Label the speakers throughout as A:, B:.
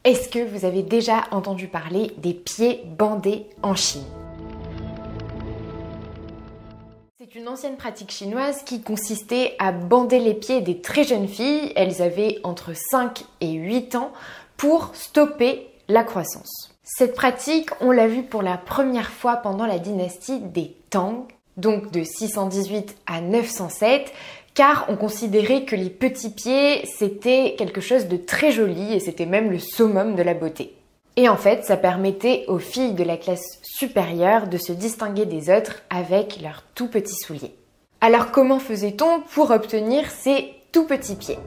A: Est-ce que vous avez déjà entendu parler des pieds bandés en Chine? C'est une ancienne pratique chinoise qui consistait à bander les pieds des très jeunes filles, elles avaient entre 5 et 8 ans, pour stopper la croissance. Cette pratique, on l'a vue pour la première fois pendant la dynastie des Tang, donc de 618 à 907, car on considérait que les petits pieds, c'était quelque chose de très joli et c'était même le summum de la beauté. Et en fait, ça permettait aux filles de la classe supérieure de se distinguer des autres avec leurs tout petits souliers. Alors comment faisait-on pour obtenir ces tout petits pieds?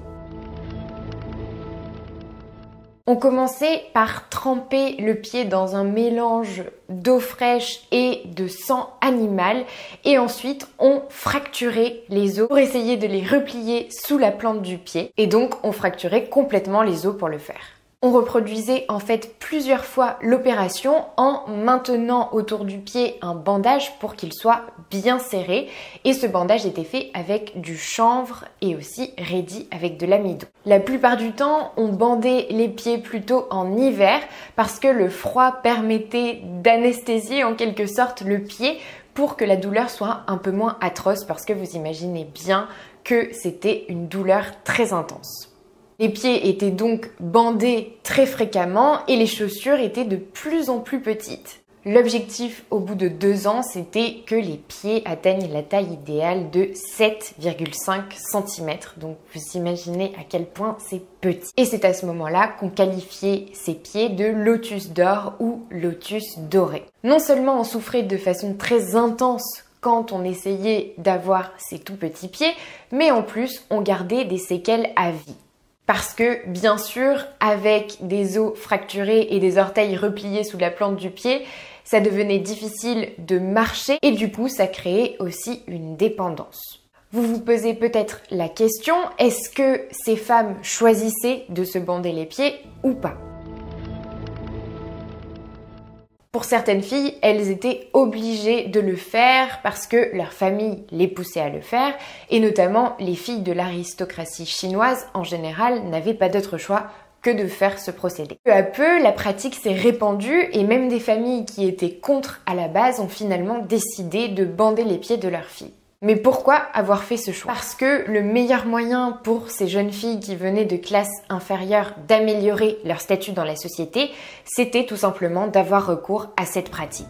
A: On commençait par tremper le pied dans un mélange d'eau fraîche et de sang animal et ensuite on fracturait les os pour essayer de les replier sous la plante du pied et donc on fracturait complètement les os pour le faire. On reproduisait en fait plusieurs fois l'opération en maintenant autour du pied un bandage pour qu'il soit bien serré et ce bandage était fait avec du chanvre et aussi raidi avec de l'amidon. La plupart du temps, on bandait les pieds plutôt en hiver parce que le froid permettait d'anesthésier en quelque sorte le pied pour que la douleur soit un peu moins atroce parce que vous imaginez bien que c'était une douleur très intense. Les pieds étaient donc bandés très fréquemment et les chaussures étaient de plus en plus petites. L'objectif au bout de 2 ans, c'était que les pieds atteignent la taille idéale de 7,5 cm. Donc vous imaginez à quel point c'est petit. Et c'est à ce moment-là qu'on qualifiait ces pieds de lotus d'or ou lotus doré. Non seulement on souffrait de façon très intense quand on essayait d'avoir ces tout petits pieds, mais en plus on gardait des séquelles à vie. Parce que, bien sûr, avec des os fracturés et des orteils repliés sous la plante du pied, ça devenait difficile de marcher et du coup, ça créait aussi une dépendance. Vous vous posez peut-être la question, est-ce que ces femmes choisissaient de se bander les pieds ou pas ? Pour certaines filles, elles étaient obligées de le faire parce que leur famille les poussait à le faire et notamment les filles de l'aristocratie chinoise en général n'avaient pas d'autre choix que de faire ce procédé. Peu à peu, la pratique s'est répandue et même des familles qui étaient contre à la base ont finalement décidé de bander les pieds de leurs filles. Mais pourquoi avoir fait ce choix? Parce que le meilleur moyen pour ces jeunes filles qui venaient de classes inférieures d'améliorer leur statut dans la société, c'était tout simplement d'avoir recours à cette pratique.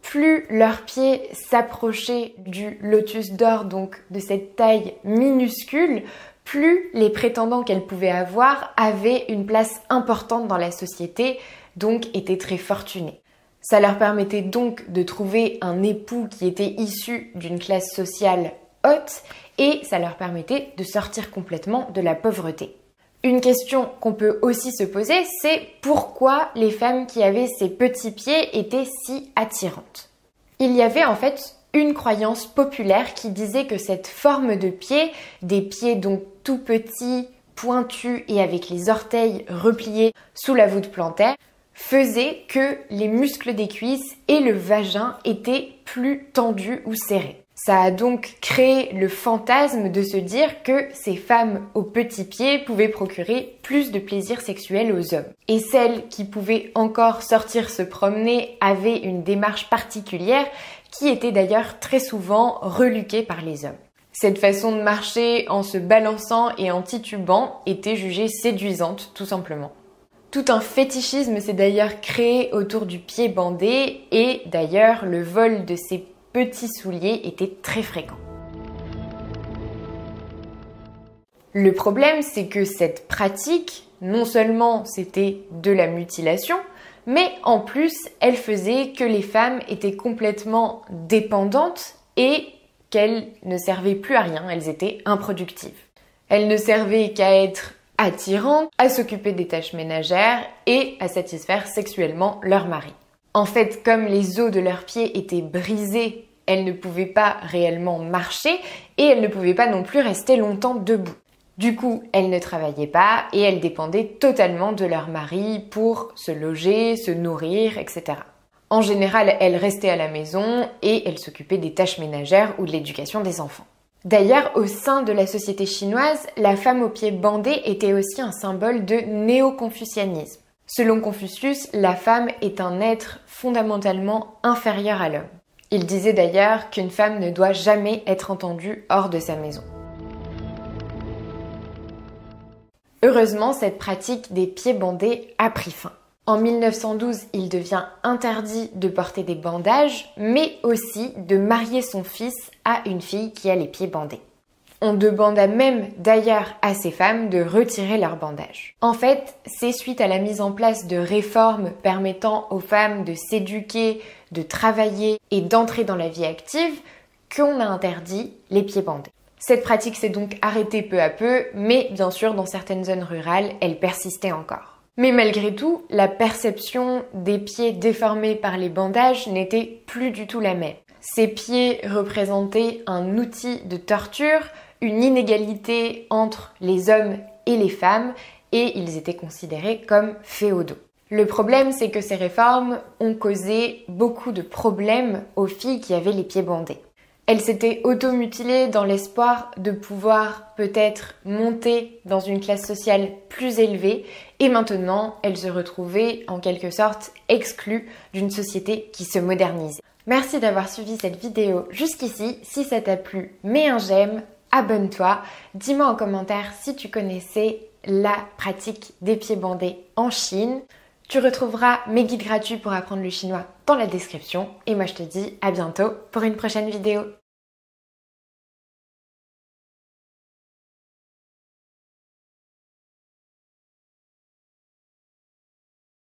A: Plus leurs pieds s'approchaient du lotus d'or, donc de cette taille minuscule, plus les prétendants qu'elles pouvaient avoir avaient une place importante dans la société, donc étaient très fortunés. Ça leur permettait donc de trouver un époux qui était issu d'une classe sociale haute et ça leur permettait de sortir complètement de la pauvreté. Une question qu'on peut aussi se poser, c'est pourquoi les femmes qui avaient ces petits pieds étaient si attirantes. Il y avait en fait une croyance populaire qui disait que cette forme de pied, des pieds donc tout petits, pointus et avec les orteils repliés sous la voûte plantaire, faisait que les muscles des cuisses et le vagin étaient plus tendus ou serrés. Ça a donc créé le fantasme de se dire que ces femmes aux petits pieds pouvaient procurer plus de plaisir sexuel aux hommes. Et celles qui pouvaient encore sortir se promener avaient une démarche particulière qui était d'ailleurs très souvent reluquée par les hommes. Cette façon de marcher en se balançant et en titubant était jugée séduisante tout simplement. Tout un fétichisme s'est d'ailleurs créé autour du pied bandé et d'ailleurs le vol de ces petits souliers était très fréquent. Le problème, c'est que cette pratique, non seulement c'était de la mutilation, mais en plus elle faisait que les femmes étaient complètement dépendantes et qu'elles ne servaient plus à rien, elles étaient improductives. Elles ne servaient qu'à être attirantes, à s'occuper des tâches ménagères et à satisfaire sexuellement leur mari. En fait, comme les os de leurs pieds étaient brisés, elles ne pouvaient pas réellement marcher et elles ne pouvaient pas non plus rester longtemps debout. Du coup, elles ne travaillaient pas et elles dépendaient totalement de leur mari pour se loger, se nourrir, etc. En général, elles restaient à la maison et elles s'occupaient des tâches ménagères ou de l'éducation des enfants. D'ailleurs, au sein de la société chinoise, la femme aux pieds bandés était aussi un symbole de néo-confucianisme. Selon Confucius, la femme est un être fondamentalement inférieur à l'homme. Il disait d'ailleurs qu'une femme ne doit jamais être entendue hors de sa maison. Heureusement, cette pratique des pieds bandés a pris fin. En 1912, il devient interdit de porter des bandages, mais aussi de marier son fils à une fille qui a les pieds bandés. On demanda même d'ailleurs à ces femmes de retirer leurs bandages. En fait, c'est suite à la mise en place de réformes permettant aux femmes de s'éduquer, de travailler et d'entrer dans la vie active qu'on a interdit les pieds bandés. Cette pratique s'est donc arrêtée peu à peu, mais bien sûr dans certaines zones rurales, elle persistait encore. Mais malgré tout, la perception des pieds déformés par les bandages n'était plus du tout la même. Ces pieds représentaient un outil de torture, une inégalité entre les hommes et les femmes, et ils étaient considérés comme féodaux. Le problème, c'est que ces réformes ont causé beaucoup de problèmes aux filles qui avaient les pieds bandés. Elles s'étaient automutilées dans l'espoir de pouvoir peut-être monter dans une classe sociale plus élevée et maintenant elles se retrouvaient en quelque sorte exclues d'une société qui se modernisait. Merci d'avoir suivi cette vidéo jusqu'ici. Si ça t'a plu, mets un j'aime, abonne-toi, dis-moi en commentaire si tu connaissais la pratique des pieds bandés en Chine. Tu retrouveras mes guides gratuits pour apprendre le chinois dans la description et moi je te dis à bientôt pour une prochaine vidéo.